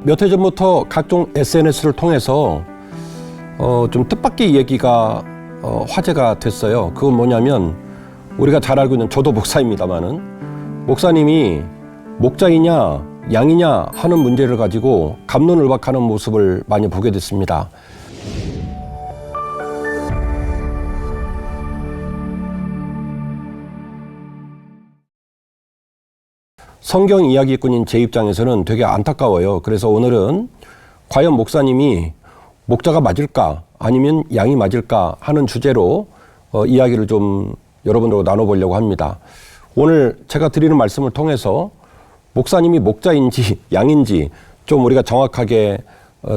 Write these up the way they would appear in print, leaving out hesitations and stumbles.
몇 해 전부터 각종 SNS를 통해서 좀 뜻밖의 얘기가 화제가 됐어요. 그건 뭐냐면 우리가 잘 알고 있는, 저도 목사입니다마는, 목사님이 목자이냐 양이냐 하는 문제를 가지고 갑론을박하는 모습을 많이 보게 됐습니다. 성경 이야기꾼인 제 입장에서는 되게 안타까워요. 그래서 오늘은 과연 목사님이 목자가 맞을까 아니면 양이 맞을까 하는 주제로 이야기를 좀 여러분들과 나눠보려고 합니다. 오늘 제가 드리는 말씀을 통해서 목사님이 목자인지 양인지 좀 우리가 정확하게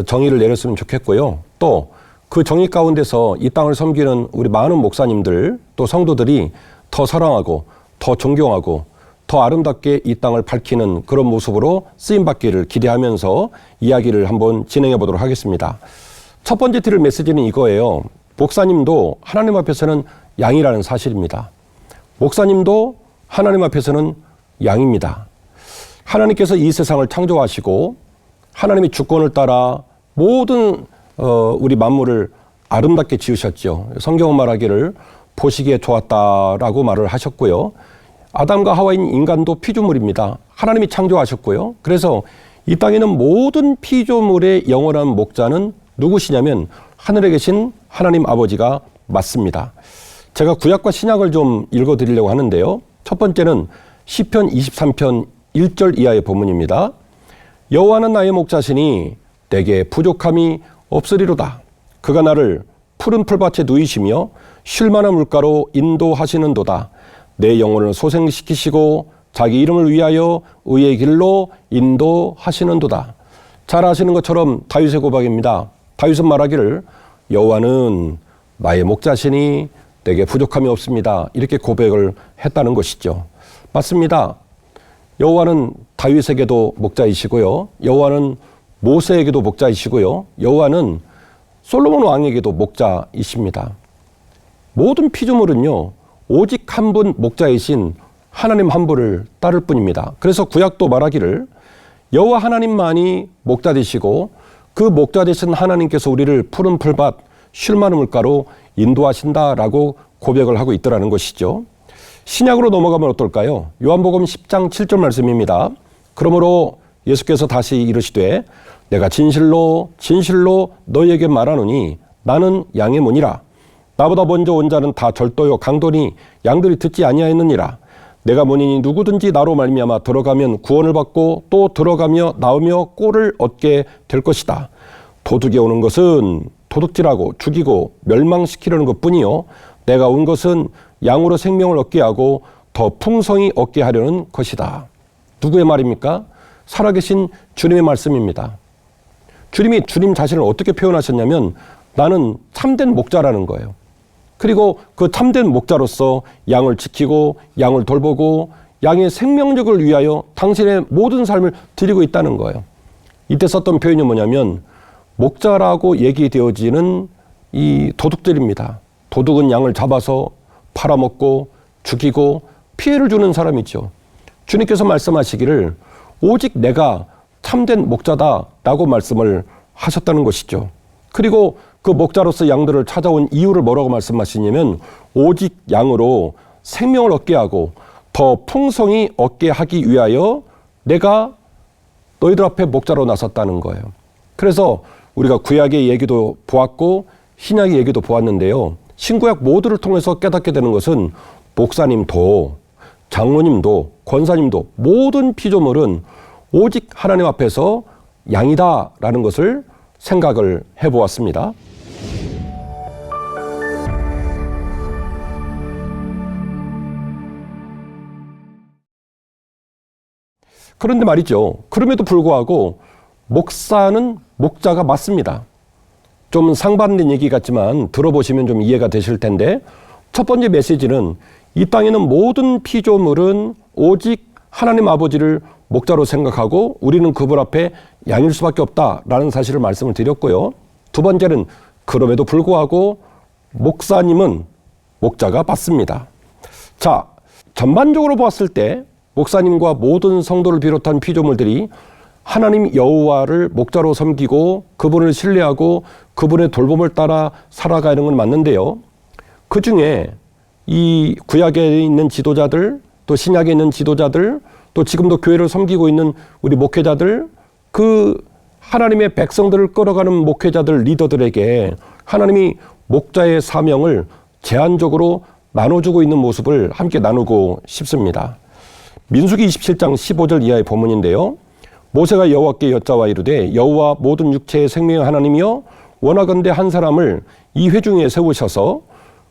정의를 내렸으면 좋겠고요. 또 그 정의 가운데서 이 땅을 섬기는 우리 많은 목사님들, 또 성도들이 더 사랑하고 더 존경하고 더 아름답게 이 땅을 밝히는 그런 모습으로 쓰임받기를 기대하면서 이야기를 한번 진행해 보도록 하겠습니다. 첫 번째 드릴 메시지는 이거예요. 목사님도 하나님 앞에서는 양이라는 사실입니다. 목사님도 하나님 앞에서는 양입니다. 하나님께서 이 세상을 창조하시고 하나님의 주권을 따라 모든 우리 만물을 아름답게 지으셨죠. 성경은 말하기를 보시기에 좋았다라고 말을 하셨고요. 아담과 하와인 인간도 피조물입니다. 하나님이 창조하셨고요. 그래서 이 땅에 있는 모든 피조물의 영원한 목자는 누구시냐면 하늘에 계신 하나님 아버지가 맞습니다. 제가 구약과 신약을 좀 읽어드리려고 하는데요. 첫 번째는 시편 23편 1절 이하의 본문입니다. 여호와는 나의 목자시니 내게 부족함이 없으리로다. 그가 나를 푸른 풀밭에 누이시며 쉴만한 물가로 인도하시는도다. 내 영혼을 소생시키시고 자기 이름을 위하여 의의 길로 인도하시는도다. 잘 아시는 것처럼 다윗의 고백입니다. 다윗은 말하기를 여호와는 나의 목자시니 내게 부족함이 없습니다. 이렇게 고백을 했다는 것이죠. 맞습니다. 여호와는 다윗에게도 목자이시고요. 여호와는 모세에게도 목자이시고요. 여호와는 솔로몬 왕에게도 목자이십니다. 모든 피조물은요, 오직 한 분 목자이신 하나님 한 분을 따를 뿐입니다. 그래서 구약도 말하기를 여호와 하나님만이 목자 되시고 그 목자 되신 하나님께서 우리를 푸른 풀밭 쉴만한 물가로 인도하신다라고 고백을 하고 있더라는 것이죠. 신약으로 넘어가면 어떨까요? 요한복음 10장 7절 말씀입니다. 그러므로 예수께서 다시 이르시되 내가 진실로 진실로 너희에게 말하노니 나는 양의 문이라. 나보다 먼저 온 자는 다 절도요 강도니 양들이 듣지 아니하였느니라. 내가 문이니 누구든지 나로 말미암아 들어가면 구원을 받고 또 들어가며 나오며 꼴을 얻게 될 것이다. 도둑이 오는 것은 도둑질하고 죽이고 멸망시키려는 것뿐이요 내가 온 것은 양으로 생명을 얻게 하고 더 풍성히 얻게 하려는 것이다. 누구의 말입니까? 살아계신 주님의 말씀입니다. 주님이 주님 자신을 어떻게 표현하셨냐면 나는 참된 목자라는 거예요. 그리고 그 참된 목자로서 양을 지키고 양을 돌보고 양의 생명력을 위하여 당신의 모든 삶을 드리고 있다는 거예요. 이때 썼던 표현이 뭐냐면 목자라고 얘기되어지는 이 도둑들입니다. 도둑은 양을 잡아서 팔아먹고 죽이고 피해를 주는 사람이죠. 주님께서 말씀하시기를 오직 내가 참된 목자다라고 말씀을 하셨다는 것이죠. 그리고 그 목자로서 양들을 찾아온 이유를 뭐라고 말씀하시냐면 오직 양으로 생명을 얻게 하고 더 풍성히 얻게 하기 위하여 내가 너희들 앞에 목자로 나섰다는 거예요. 그래서 우리가 구약의 얘기도 보았고 신약의 얘기도 보았는데요. 신구약 모두를 통해서 깨닫게 되는 것은 목사님도 장로님도 권사님도 모든 피조물은 오직 하나님 앞에서 양이다라는 것을 생각을 해보았습니다. 그런데 말이죠. 그럼에도 불구하고 목사는 목자가 맞습니다. 좀 상반된 얘기 같지만 들어보시면 좀 이해가 되실 텐데 첫 번째 메시지는 이 땅에 있는 모든 피조물은 오직 하나님 아버지를 목자로 생각하고 우리는 그분 앞에 양일 수밖에 없다라는 사실을 말씀을 드렸고요. 두 번째는 그럼에도 불구하고 목사님은 목자가 맞습니다. 자, 전반적으로 보았을 때 목사님과 모든 성도를 비롯한 피조물들이 하나님 여호와를 목자로 섬기고 그분을 신뢰하고 그분의 돌봄을 따라 살아가는 건 맞는데요. 그중에 이 구약에 있는 지도자들, 또 신약에 있는 지도자들, 또 지금도 교회를 섬기고 있는 우리 목회자들, 그 하나님의 백성들을 끌어가는 목회자들, 리더들에게 하나님이 목자의 사명을 제한적으로 나눠주고 있는 모습을 함께 나누고 싶습니다. 민수기 27장 15절 이하의 본문인데요. 모세가 여호와께 여짜와 이르되 여호와 모든 육체의 생명의 하나님이여 원하건대 한 사람을 이 회중에 세우셔서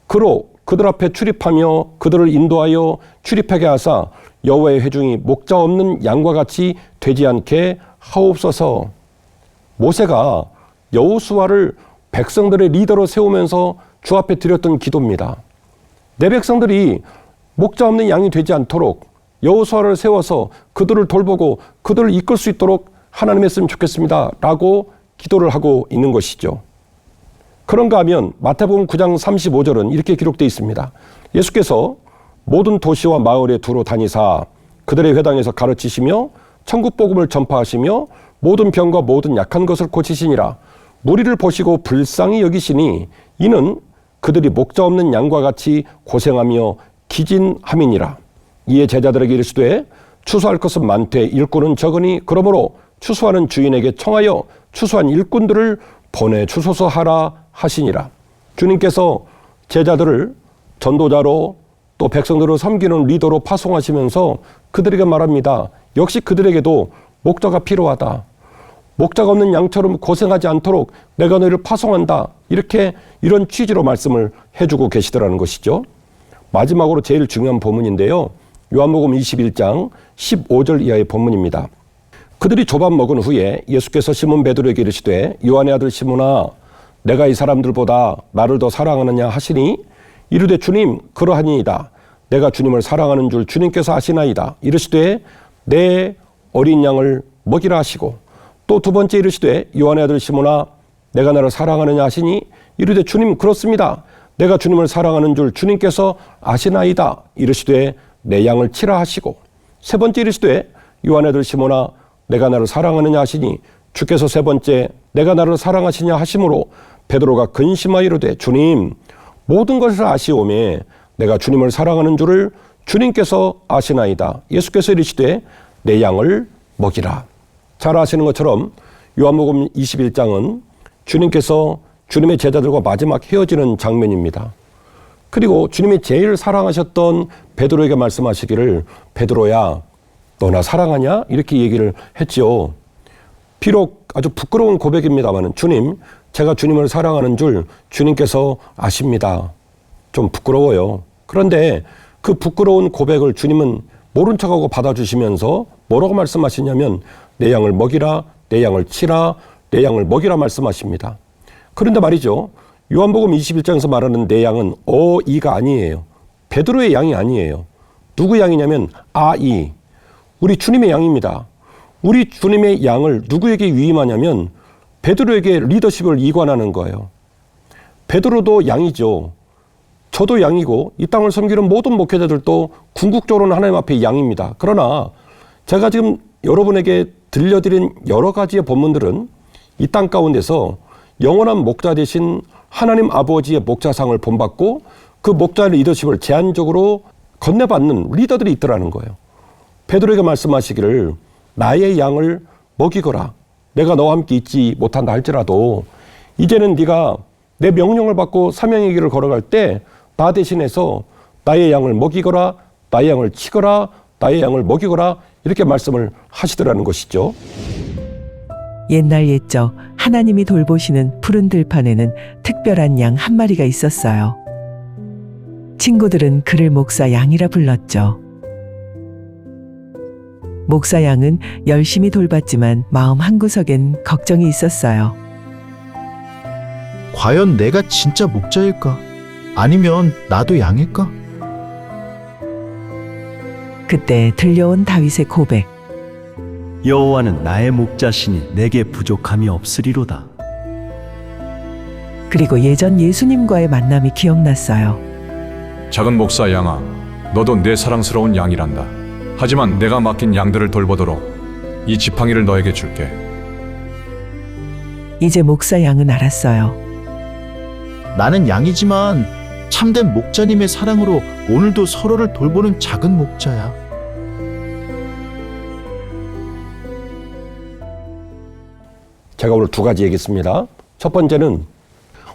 그로 그들 앞에 출입하며 그들을 인도하여 출입하게 하사 여호와의 회중이 목자 없는 양과 같이 되지 않게 하옵소서. 모세가 여호수아를 백성들의 리더로 세우면서 주 앞에 드렸던 기도입니다. 내 백성들이 목자 없는 양이 되지 않도록 여호수아를 세워서 그들을 돌보고 그들을 이끌 수 있도록 하나님 했으면 좋겠습니다 라고 기도를 하고 있는 것이죠. 그런가 하면 마태복음 9장 35절은 이렇게 기록되어 있습니다. 예수께서 모든 도시와 마을에 두루 다니사 그들의 회당에서 가르치시며 천국 복음을 전파하시며 모든 병과 모든 약한 것을 고치시니라. 무리를 보시고 불쌍히 여기시니 이는 그들이 목자 없는 양과 같이 고생하며 기진함이니라. 이에 제자들에게 이르시되 추수할 것은 많되 일꾼은 적으니 그러므로 추수하는 주인에게 청하여 추수한 일꾼들을 보내주소서 하라 하시니라. 주님께서 제자들을 전도자로 또 백성들을 섬기는 리더로 파송하시면서 그들에게 말합니다. 역시 그들에게도 목자가 필요하다. 목자가 없는 양처럼 고생하지 않도록 내가 너희를 파송한다. 이런 취지로 말씀을 해주고 계시더라는 것이죠. 마지막으로 제일 중요한 본문인데요. 요한복음 21장 15절 이하의 본문입니다. 그들이 조밥 먹은 후에 예수께서 시몬 베드로에게 이르시되 요한의 아들 시몬아 내가 이 사람들보다 나를 더 사랑하느냐 하시니 이르되 주님 그러하니이다. 내가 주님을 사랑하는 줄 주님께서 아시나이다. 이르시되 내 어린 양을 먹이라 하시고 또 두 번째 이르시되 요한의 아들 시몬아 내가 나를 사랑하느냐 하시니 이르되 주님 그렇습니다. 내가 주님을 사랑하는 줄 주님께서 아시나이다. 이르시되 내 양을 치라 하시고 세 번째 이르시되 요한의 아들 시몬아 내가 나를 사랑하느냐 하시니 주께서 세 번째 내가 나를 사랑하시냐 하심으로 베드로가 근심하여 이르되 주님 모든 것을 아시오매 내가 주님을 사랑하는 줄을 주님께서 아시나이다. 예수께서 이르시되 내 양을 먹이라. 잘 아시는 것처럼 요한복음 21장은 주님께서 주님의 제자들과 마지막 헤어지는 장면입니다. 그리고 주님이 제일 사랑하셨던 베드로에게 말씀하시기를 베드로야 너 나 사랑하냐? 이렇게 얘기를 했지요. 비록 아주 부끄러운 고백입니다만 주님 제가 주님을 사랑하는 줄 주님께서 아십니다. 좀 부끄러워요. 그런데 그 부끄러운 고백을 주님은 모른 척하고 받아주시면서 뭐라고 말씀하시냐면 내 양을 먹이라, 내 양을 치라, 내 양을 먹이라 말씀하십니다. 그런데 말이죠. 요한복음 21장에서 말하는 내 양은 어이가 아니에요. 베드로의 양이 아니에요. 누구 양이냐면 아이, 우리 주님의 양입니다. 우리 주님의 양을 누구에게 위임하냐면 베드로에게 리더십을 이관하는 거예요. 베드로도 양이죠. 저도 양이고 이 땅을 섬기는 모든 목회자들도 궁극적으로는 하나님 앞에 양입니다. 그러나 제가 지금 여러분에게 들려드린 여러 가지의 본문들은 이 땅 가운데서 영원한 목자 되신 하나님 아버지의 목자상을 본받고 그 목자의 리더십을 제한적으로 건네받는 리더들이 있더라는 거예요. 베드로에게 말씀하시기를 나의 양을 먹이거라. 내가 너와 함께 있지 못한다 할지라도 이제는 네가 내 명령을 받고 사명의 길을 걸어갈 때 나 대신해서 나의 양을 먹이거라, 나의 양을 치거라, 나의 양을 먹이거라 이렇게 말씀을 하시더라는 것이죠. 옛날 옛적 하나님이 돌보시는 푸른 들판에는 특별한 양 한 마리가 있었어요. 친구들은 그를 목사 양이라 불렀죠. 목사 양은 열심히 돌봤지만 마음 한구석엔 걱정이 있었어요. 과연 내가 진짜 목자일까? 아니면 나도 양일까? 그때 들려온 다윗의 고백. 여호와는 나의 목자시니 내게 부족함이 없으리로다. 그리고 예전 예수님과의 만남이 기억났어요. 작은 목사 양아, 너도 내 사랑스러운 양이란다. 하지만 내가 맡긴 양들을 돌보도록 이 지팡이를 너에게 줄게. 이제 목사 양은 알았어요. 나는 양이지만 참된 목자님의 사랑으로 오늘도 서로를 돌보는 작은 목자야. 제가 오늘 두 가지 얘기했습니다. 첫 번째는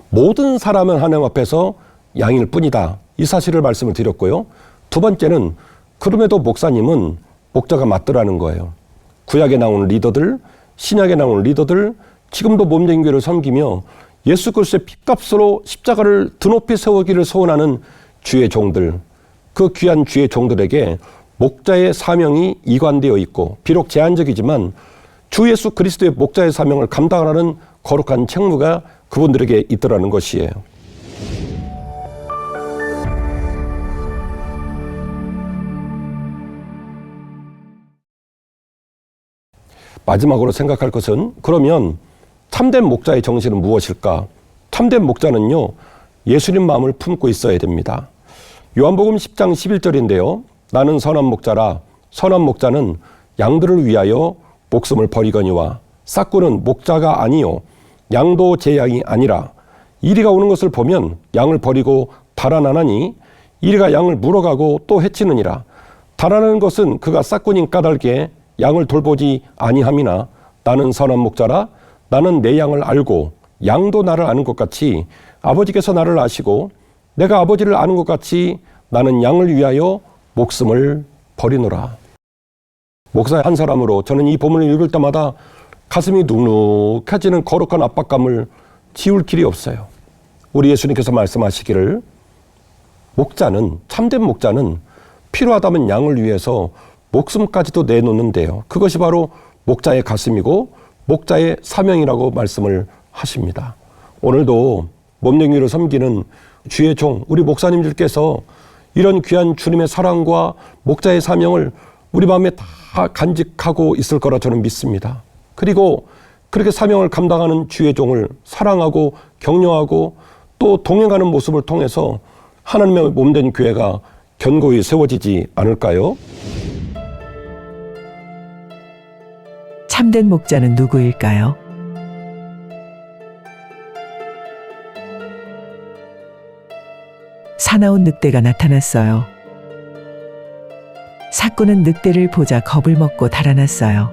모든 사람은 하나님 앞에서 양일 뿐이다. 이 사실을 말씀을 드렸고요. 두 번째는 그럼에도 목사님은 목자가 맞더라는 거예요. 구약에 나오는 리더들, 신약에 나오는 리더들, 지금도 몸된 교회를 섬기며 예수 그리스도의 핏값으로 십자가를 드높이 세우기를 소원하는 주의 종들, 그 귀한 주의 종들에게 목자의 사명이 이관되어 있고 비록 제한적이지만 주 예수 그리스도의 목자의 사명을 감당하는 거룩한 책무가 그분들에게 있더라는 것이에요. 마지막으로 생각할 것은 그러면 참된 목자의 정신은 무엇일까? 참된 목자는요, 예수님 마음을 품고 있어야 됩니다. 요한복음 10장 11절인데요. 나는 선한 목자라. 선한 목자는 양들을 위하여 목숨을 버리거니와 싹구는 목자가 아니요 양도 제 양이 아니라 이리가 오는 것을 보면 양을 버리고 달아나나니 이리가 양을 물어가고 또 해치느니라. 달아나는 것은 그가 싹꾼인 까닭에 양을 돌보지 아니함이나 나는 선한 목자라. 나는 내 양을 알고 양도 나를 아는 것 같이 아버지께서 나를 아시고 내가 아버지를 아는 것 같이 나는 양을 위하여 목숨을 버리노라. 목사 한 사람으로 저는 이 본문을 읽을 때마다 가슴이 눅눅해지는 거룩한 압박감을 지울 길이 없어요. 우리 예수님께서 말씀하시기를 목자는, 참된 목자는 필요하다면 양을 위해서 목숨까지도 내놓는데요. 그것이 바로 목자의 가슴이고 목자의 사명이라고 말씀을 하십니다. 오늘도 몸된 교회를 섬기는 주의 종, 우리 목사님들께서 이런 귀한 주님의 사랑과 목자의 사명을 우리 마음에 다 간직하고 있을 거라 저는 믿습니다. 그리고 그렇게 사명을 감당하는 주의 종을 사랑하고 격려하고 또 동행하는 모습을 통해서 하나님의 몸된 교회가 견고히 세워지지 않을까요? 참된 목자는 누구일까요? 사나운 늑대가 나타났어요. 삭구는 늑대를 보자 겁을 먹고 달아났어요.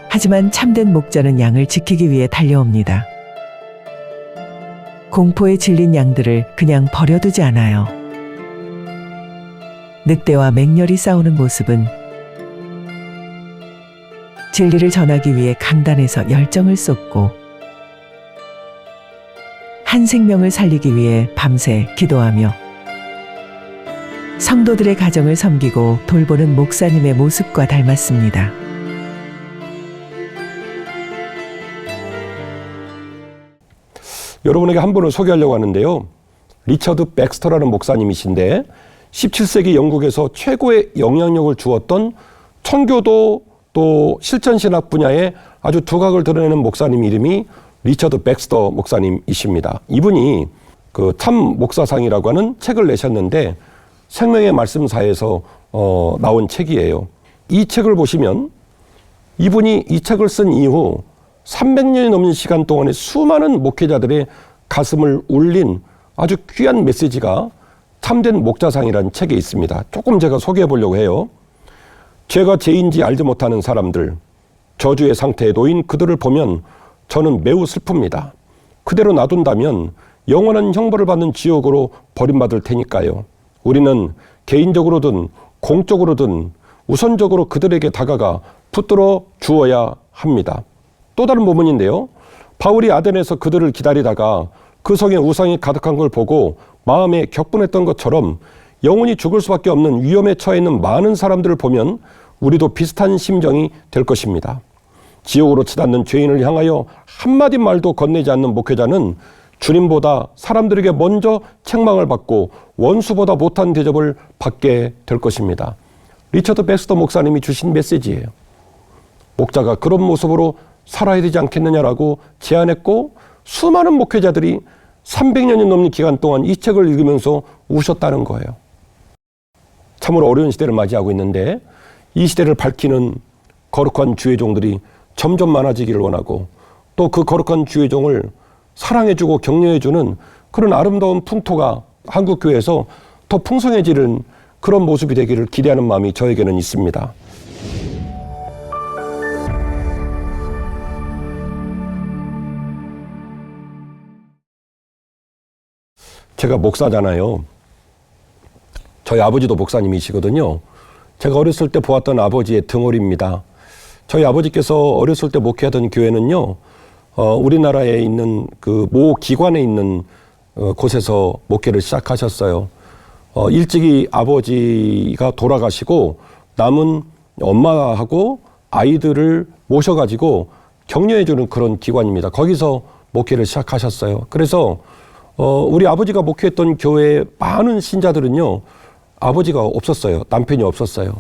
하지만 참된 목자는 양을 지키기 위해 달려옵니다. 공포에 질린 양들을 그냥 버려두지 않아요. 늑대와 맹렬히 싸우는 모습은 진리를 전하기 위해 강단에서 열정을 쏟고 한 생명을 살리기 위해 밤새 기도하며 성도들의 가정을 섬기고 돌보는 목사님의 모습과 닮았습니다. 여러분에게 한 분을 소개하려고 하는데요. 리처드 백스터라는 목사님이신데 17세기 영국에서 최고의 영향력을 주었던 청교도 또 실천신학 분야에 아주 두각을 드러내는 목사님 이름이 리처드 백스터 목사님이십니다. 이분이 그 참 목사상이라고 하는 책을 내셨는데 생명의 말씀사에서 나온 책이에요. 이 책을 보시면 이분이 이 책을 쓴 이후 300년이 넘는 시간 동안에 수많은 목회자들의 가슴을 울린 아주 귀한 메시지가 참된 목자상이라는 책에 있습니다. 조금 제가 소개해 보려고 해요. 죄가 죄인지 알지 못하는 사람들, 저주의 상태에 놓인 그들을 보면 저는 매우 슬픕니다. 그대로 놔둔다면 영원한 형벌을 받는 지옥으로 버림받을 테니까요. 우리는 개인적으로든 공적으로든 우선적으로 그들에게 다가가 붙들어 주어야 합니다. 또 다른 부분인데요. 바울이 아덴에서 그들을 기다리다가 그 성에 우상이 가득한 걸 보고 마음에 격분했던 것처럼 영원히 죽을 수밖에 없는 위험에 처해 있는 많은 사람들을 보면 우리도 비슷한 심정이 될 것입니다. 지옥으로 치닫는 죄인을 향하여 한마디 말도 건네지 않는 목회자는 주님보다 사람들에게 먼저 책망을 받고 원수보다 못한 대접을 받게 될 것입니다. 리처드 백스터 목사님이 주신 메시지예요. 목자가 그런 모습으로 살아야 되지 않겠느냐라고 제안했고 수많은 목회자들이 300년이 넘는 기간 동안 이 책을 읽으면서 우셨다는 거예요. 참으로 어려운 시대를 맞이하고 있는데 이 시대를 밝히는 거룩한 주의 종들이 점점 많아지기를 원하고 또 그 거룩한 주의 종을 사랑해주고 격려해주는 그런 아름다운 풍토가 한국교회에서 더 풍성해지는 그런 모습이 되기를 기대하는 마음이 저에게는 있습니다. 제가 목사잖아요. 저희 아버지도 목사님이시거든요. 제가 어렸을 때 보았던 아버지의 등골입니다. 저희 아버지께서 어렸을 때 목회하던 교회는요, 우리나라에 있는 그 모 기관에 있는 곳에서 목회를 시작하셨어요. 일찍이 아버지가 돌아가시고 남은 엄마하고 아이들을 모셔가지고 격려해주는 그런 기관입니다. 거기서 목회를 시작하셨어요. 그래서 우리 아버지가 목회했던 교회의 많은 신자들은요, 아버지가 없었어요. 남편이 없었어요.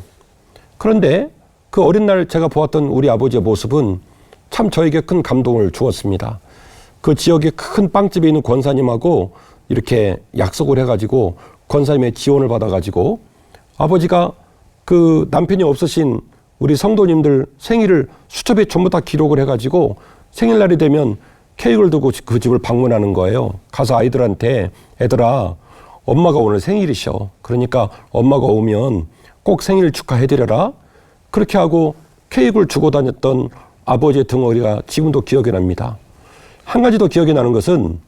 그런데 그 어린 날 제가 보았던 우리 아버지의 모습은 참 저에게 큰 감동을 주었습니다. 그 지역에 큰 빵집에 있는 권사님하고 이렇게 약속을 해가지고 권사님의 지원을 받아가지고 아버지가 그 남편이 없으신 우리 성도님들 생일을 수첩에 전부 다 기록을 해가지고 생일날이 되면 케이크를 두고 그 집을 방문하는 거예요. 가서 아이들한테 애들아, 엄마가 오늘 생일이셔. 그러니까 엄마가 오면 꼭 생일 축하해드려라. 그렇게 하고 케이크를 주고 다녔던 아버지의 등어리가 지금도 기억이 납니다. 한 가지 더 기억이 나는 것은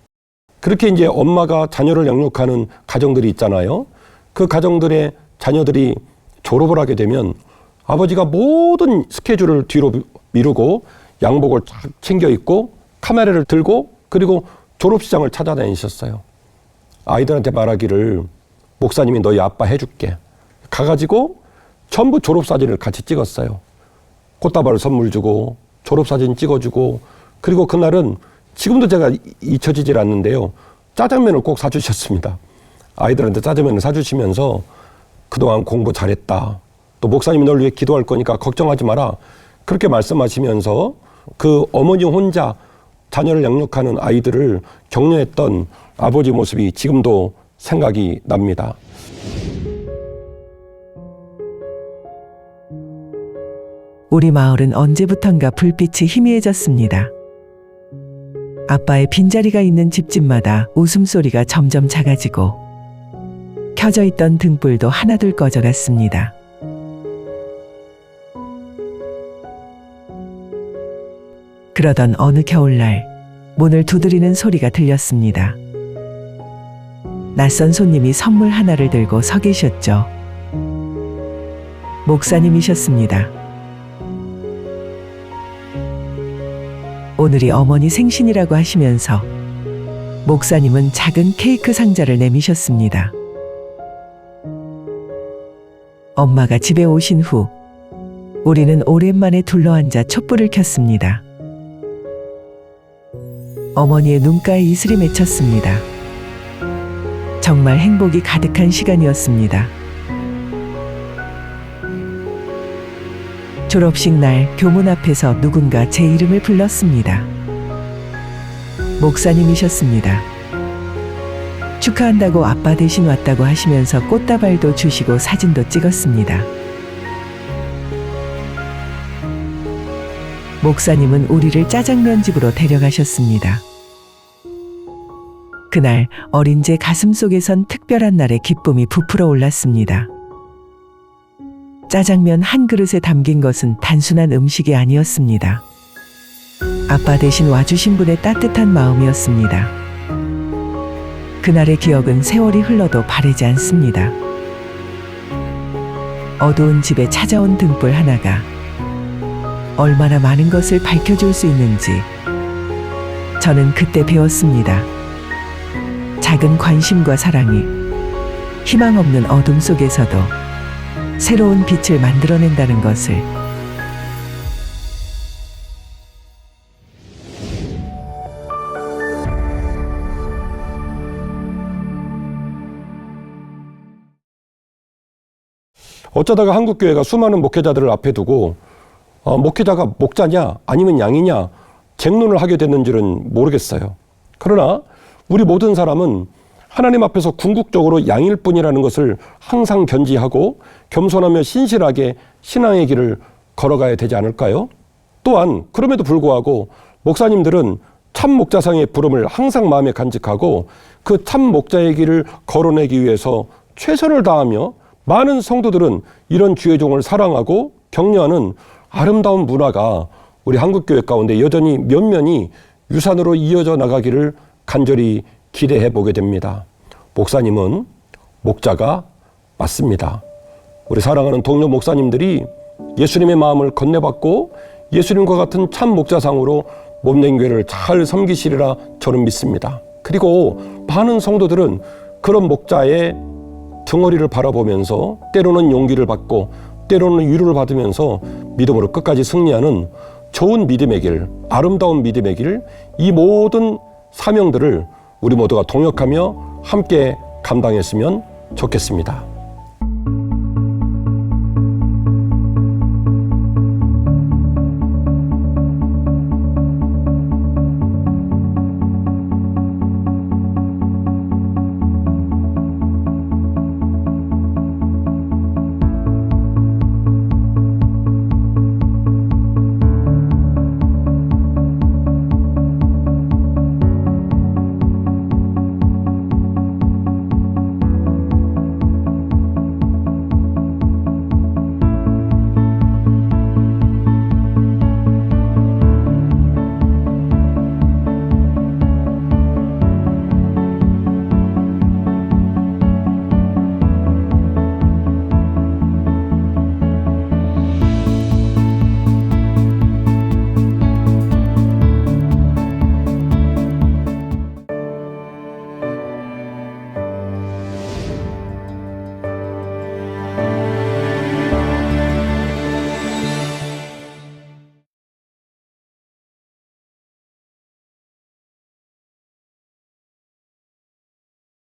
그렇게 이제 엄마가 자녀를 양육하는 가정들이 있잖아요. 그 가정들의 자녀들이 졸업을 하게 되면 아버지가 모든 스케줄을 뒤로 미루고 양복을 쫙 챙겨 입고 카메라를 들고 그리고 졸업식장을 찾아다니셨어요. 아이들한테 말하기를 목사님이 너희 아빠 해줄게. 가가지고 전부 졸업사진을 같이 찍었어요. 꽃다발을 선물 주고 졸업사진 찍어주고 그리고 그날은 지금도 제가 잊혀지질 않는데요. 짜장면을 꼭 사주셨습니다. 아이들한테 짜장면을 사주시면서 그동안 공부 잘했다. 또 목사님이 널 위해 기도할 거니까 걱정하지 마라. 그렇게 말씀하시면서 그 어머니 혼자 자녀를 양육하는 아이들을 격려했던 아버지 모습이 지금도 생각이 납니다. 우리 마을은 언제부턴가 불빛이 희미해졌습니다. 아빠의 빈자리가 있는 집집마다 웃음소리가 점점 작아지고 켜져 있던 등불도 하나둘 꺼져갔습니다. 그러던 어느 겨울날 문을 두드리는 소리가 들렸습니다. 낯선 손님이 선물 하나를 들고 서 계셨죠. 목사님이셨습니다. 오늘이 어머니 생신이라고 하시면서 목사님은 작은 케이크 상자를 내미셨습니다. 엄마가 집에 오신 후 우리는 오랜만에 둘러앉아 촛불을 켰습니다. 어머니의 눈가에 이슬이 맺혔습니다. 정말 행복이 가득한 시간이었습니다. 졸업식 날 교문 앞에서 누군가 제 이름을 불렀습니다. 목사님이셨습니다. 축하한다고 아빠 대신 왔다고 하시면서 꽃다발도 주시고 사진도 찍었습니다. 목사님은 우리를 짜장면 집으로 데려가셨습니다. 그날 어린 제 가슴속에선 특별한 날의 기쁨이 부풀어 올랐습니다. 짜장면 한 그릇에 담긴 것은 단순한 음식이 아니었습니다. 아빠 대신 와주신 분의 따뜻한 마음이었습니다. 그날의 기억은 세월이 흘러도 바래지 않습니다. 어두운 집에 찾아온 등불 하나가 얼마나 많은 것을 밝혀줄 수 있는지 저는 그때 배웠습니다. 작은 관심과 사랑이 희망 없는 어둠 속에서도 새로운 빛을 만들어낸다는 것을. 어쩌다가 한국교회가 수많은 목회자들을 앞에 두고 목회자가 목자냐 아니면 양이냐 쟁론을 하게 됐는지는 모르겠어요. 그러나 우리 모든 사람은 하나님 앞에서 궁극적으로 양일 뿐이라는 것을 항상 견지하고 겸손하며 신실하게 신앙의 길을 걸어가야 되지 않을까요? 또한 그럼에도 불구하고 목사님들은 참 목자상의 부름을 항상 마음에 간직하고 그 참 목자의 길을 걸어내기 위해서 최선을 다하며 많은 성도들은 이런 주의 종을 사랑하고 격려하는 아름다운 문화가 우리 한국교회 가운데 여전히 면면이 유산으로 이어져 나가기를 간절히 기대해 보게 됩니다. 목사님은 목자가 맞습니다. 우리 사랑하는 동료 목사님들이 예수님의 마음을 건네받고 예수님과 같은 참 목자상으로 몸된 교회를 잘 섬기시리라 저는 믿습니다. 그리고 많은 성도들은 그런 목자의 등허리를 바라보면서 때로는 용기를 받고 때로는 위로를 받으면서 믿음으로 끝까지 승리하는 좋은 믿음의 길, 아름다운 믿음의 길, 이 모든 사명들을 우리 모두가 동역하며 함께 감당했으면 좋겠습니다.